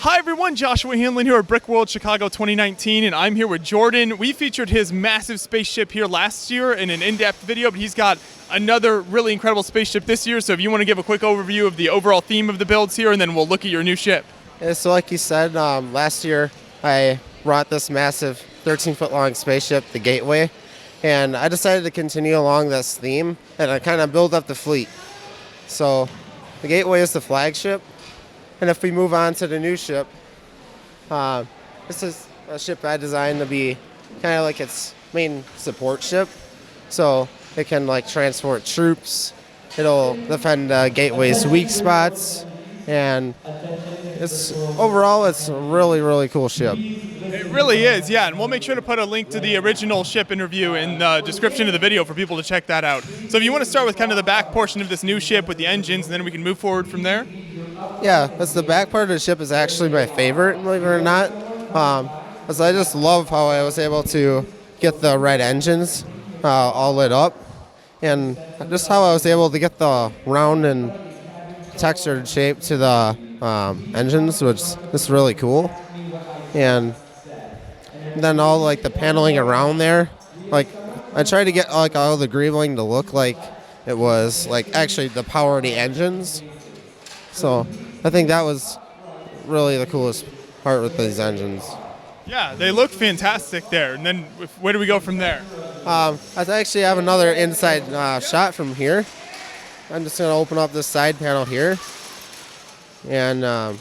Hi everyone, Joshua Hanlon here at Brickworld Chicago 2019, and I'm here with Jordan. We featured his massive spaceship here last year in an in-depth video, but he's got another really incredible spaceship this year, so if you want to give a quick overview of the overall theme of the builds here, and then we'll look at your new ship. Yeah, so like you said, last year I brought this massive 13-foot long spaceship, the Gateway, and I decided to continue along this theme, and I kind of build up the fleet. So the Gateway is the flagship. And if we move on to the new ship, this is a ship I designed to be kind of like its main support ship. So it can like transport troops. It'll defend Gateway's weak spots. And overall, it's a really, really cool ship. It really is, yeah, and we'll make sure to put a link to the original ship interview in the description of the video for people to check that out. So if you want to start with kind of the back portion of this new ship with the engines, and then we can move forward from there. Yeah, that's the back part of the ship is actually my favorite, believe it or not. Because I just love how I was able to get the red engines all lit up, and just how I was able to get the round and textured shape to the engines, which is really cool. And then all like the paneling around there, like I tried to get like all the greebling to look like it was like actually the power of the engines. So I think that was really the coolest part with these engines. Yeah, they look fantastic there. And then where do we go from there? I actually have another inside shot from here. I'm just going to open up this side panel here. And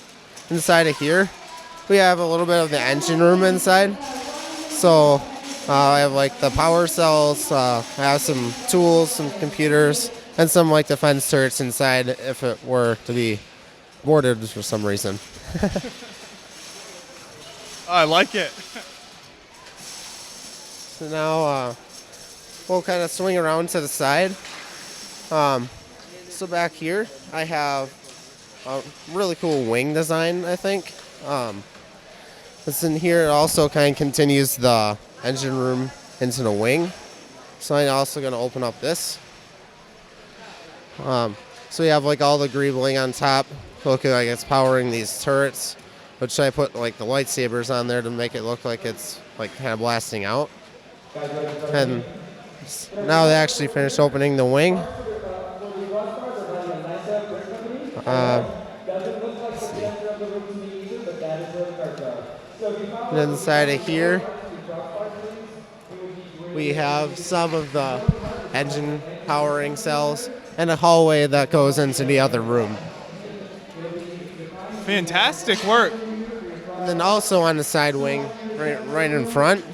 inside of here, we have a little bit of the engine room inside. So I have like the power cells, I have some tools, some computers, and some like defense turrets inside if it were to be boarded for some reason. I like it. So now we'll kind of swing around to the side. So back here I have a really cool wing design, I think. It's in here. It also kind of continues the engine room into the wing. So I'm also going to open up this. So we have like all the greebling on top, looking like it's powering these turrets, which I put like the lightsabers on there to make it look like it's like kind of blasting out. And now they actually finished opening the wing. And inside of here, we have some of the engine powering cells and a hallway that goes into the other room. Fantastic work. And then also on the side wing, right in front,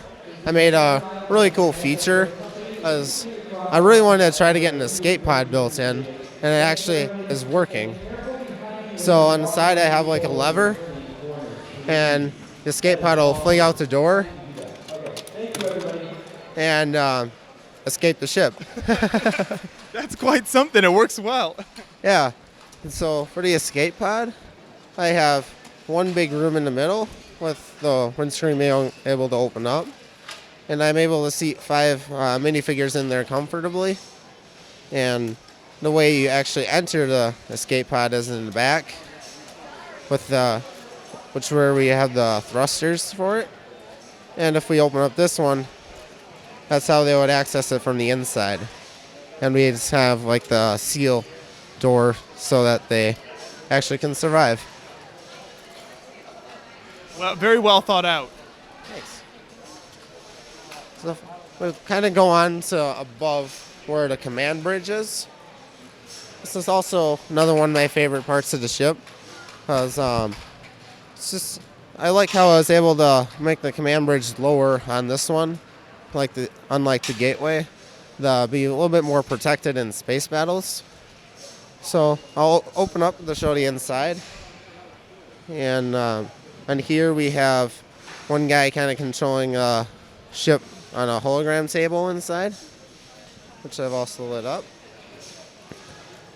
I made a really cool feature because I really wanted to try to get an escape pod built in, and it actually is working. So on the side I have like a lever, and the escape pod will fling out the door and escape the ship. That's quite something. It works well. Yeah. And so for the escape pod, I have one big room in the middle with the windscreen being able to open up. And I'm able to seat 5 minifigures in there comfortably. And the way you actually enter the escape pod is in the back, with which where we have the thrusters for it. And if we open up this one, that's how they would access it from the inside. And we just have like the seal door so that they actually can survive. Well, very well thought out. Thanks. So we'll kind of go on to above where the command bridge is. This is also another one of my favorite parts of the ship, because it's just, I like how I was able to make the command bridge lower on this one, unlike the Gateway, to be a little bit more protected in space battles. So I'll open up to show the inside, and here we have one guy kind of controlling a ship on a hologram table inside, which I've also lit up.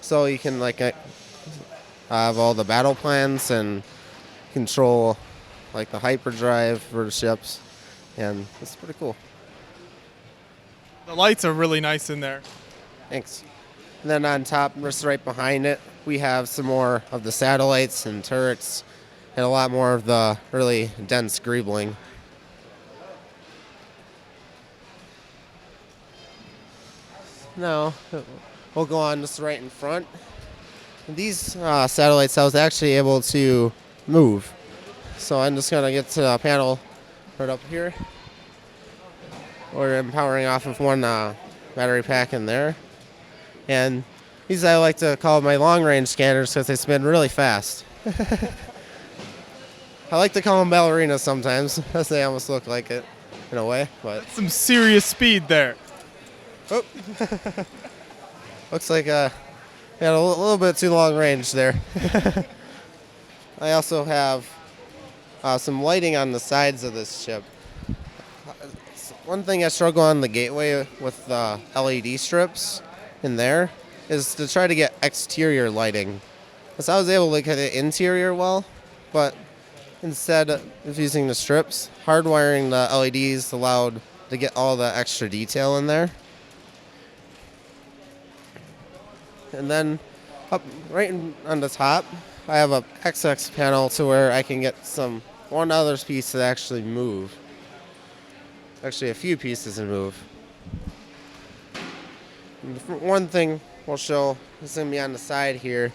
So you can like have all the battle plans and control like the hyperdrive for the ships, and it's pretty cool. The lights are really nice in there. Thanks. And then on top, just right behind it, we have some more of the satellites and turrets and a lot more of the really dense greebling. Now, we'll go on just right in front. These satellites I was actually able to move. So I'm just going to get to the panel right up here. We're empowering off of one battery pack in there. And these I like to call my long-range scanners because they spin really fast. I like to call them ballerinas sometimes, because they almost look like it in a way. But Some serious speed there. oh, looks like had a little bit too long range there. I also have some lighting on the sides of this ship. One thing I struggle on the gateway with the LED strips in there is to try to get exterior lighting. Because I was able to get the interior well, but instead of using the strips, hardwiring the LEDs allowed to get all the extra detail in there. And then up right on the top, I have a XX panel to where I can get one other piece to actually move. Actually, a few pieces to move. And one thing we'll show is going to be on the side here,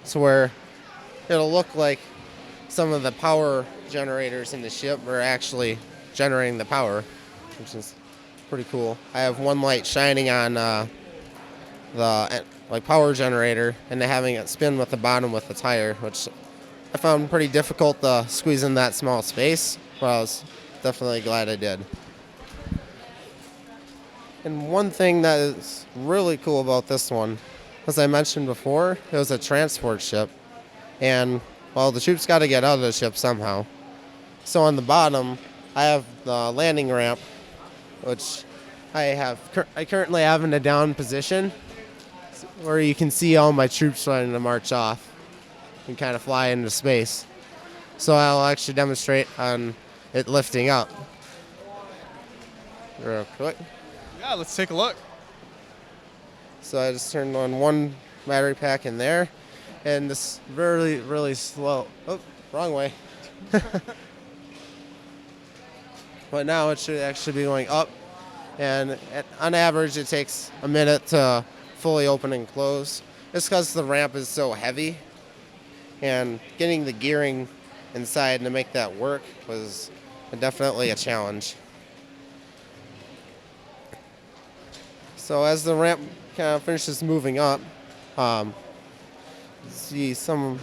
to where it'll look like some of the power generators in the ship are actually generating the power, which is pretty cool. I have one light shining on the power generator, and then having it spin with the bottom with the tire, which I found pretty difficult to squeeze in that small space, but I was definitely glad I did. And one thing that is really cool about this one, as I mentioned before, it was a transport ship, and well, the troops got to get out of the ship somehow. So on the bottom, I have the landing ramp, which I currently have in a down position, where you can see all my troops running to march off and kind of fly into space. So I'll actually demonstrate on it lifting up real quick. Yeah, let's take a look. So I just turned on one battery pack in there, and this really, really slow. Oh, wrong way. But now it should actually be going up, and on average it takes a minute to fully open and close. It's because the ramp is so heavy, and getting the gearing inside to make that work was definitely a challenge. So as the ramp kind of finishes moving up, see some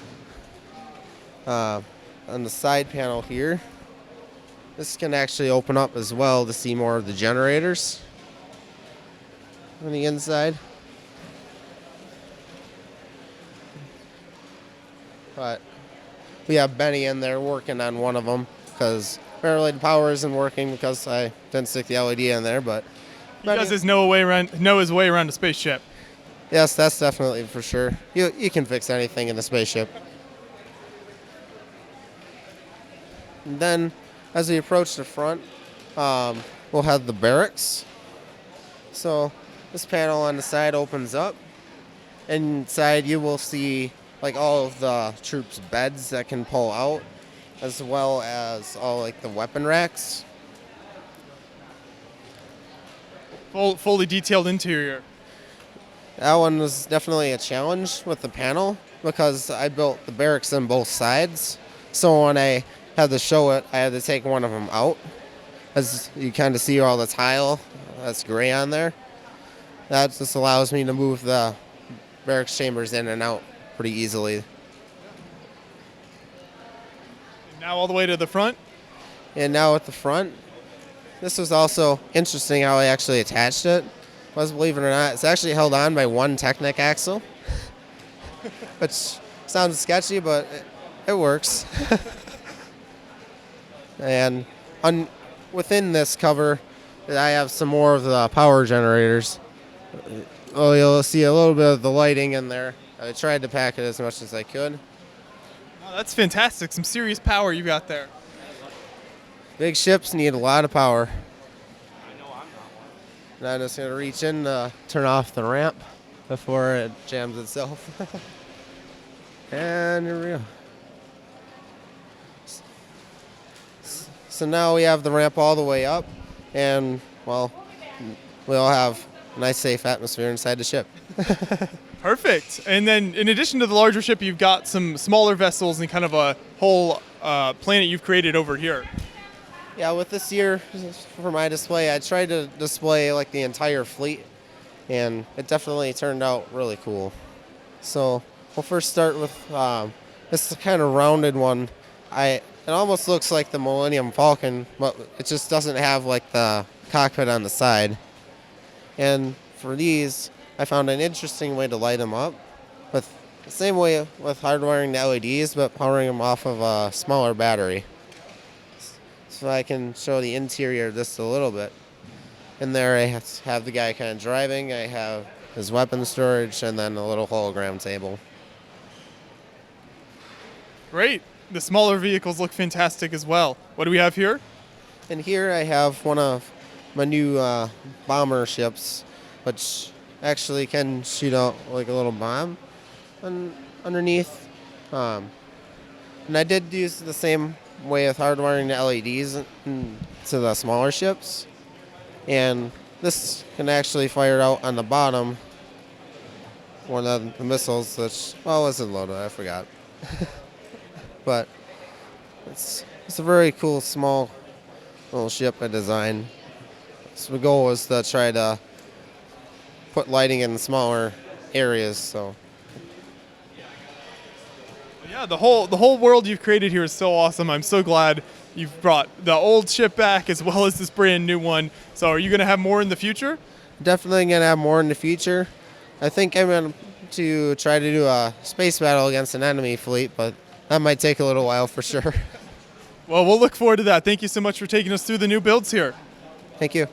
on the side panel here. This can actually open up as well to see more of the generators on the inside. But we have Benny in there working on one of them, because apparently the power isn't working because I didn't stick the LED in there. But He does know his way around a spaceship. yes, that's definitely for sure. You can fix anything in the spaceship. And then, as we approach the front, we'll have the barracks. So this panel on the side opens up. Inside you will see like all of the troops' beds that can pull out, as well as all like the weapon racks. Fully detailed interior. That one was definitely a challenge with the panel, because I built the barracks on both sides. So when I had to show it, I had to take one of them out. As you kind of see all the tile that's gray on there. That just allows me to move the barracks chambers in and out pretty easily. Now all the way to the front. And now at the front, this was also interesting how I actually attached it. Was, believe it or not, it's actually held on by one Technic axle, which sounds sketchy, but it works. And within this cover, I have some more of the power generators. Oh, you'll see a little bit of the lighting in there. I tried to pack it as much as I could. Oh, that's fantastic. Some serious power you got there. Big ships need a lot of power. And I'm just going to reach in to turn off the ramp before it jams itself. And here we go. So now we have the ramp all the way up, and well, we'll have a nice safe atmosphere inside the ship. Perfect. And then in addition to the larger ship, you've got some smaller vessels and kind of a whole planet you've created over here. Yeah, with this year for my display, I tried to display like the entire fleet, and it definitely turned out really cool. So we'll first start with this kind of rounded one. It almost looks like the Millennium Falcon, but it just doesn't have like the cockpit on the side. And for these, I found an interesting way to light them up, with the same way with hardwiring the LEDs, but powering them off of a smaller battery. So I can show the interior just a little bit. In there I have the guy kind of driving, I have his weapon storage, and then a little hologram table. Great. The smaller vehicles look fantastic as well. What do we have here? And here I have one of my new bomber ships, which actually can shoot out like a little bomb underneath. And I did use the same way of hardwiring the LEDs to the smaller ships. And this can actually fire out on the bottom one of the missiles, which, well, wasn't loaded, I forgot. But it's a very cool, small little ship I designed. So the goal was to try to put lighting in smaller areas. So Yeah, the whole world you've created here is so awesome. I'm so glad you've brought the old ship back as well as this brand new one. So are you going to have more in the future? definitely going to have more in the future. I think I'm going to try to do a space battle against an enemy fleet, but that might take a little while for sure. Well, we'll look forward to that. Thank you so much for taking us through the new builds here. Thank you.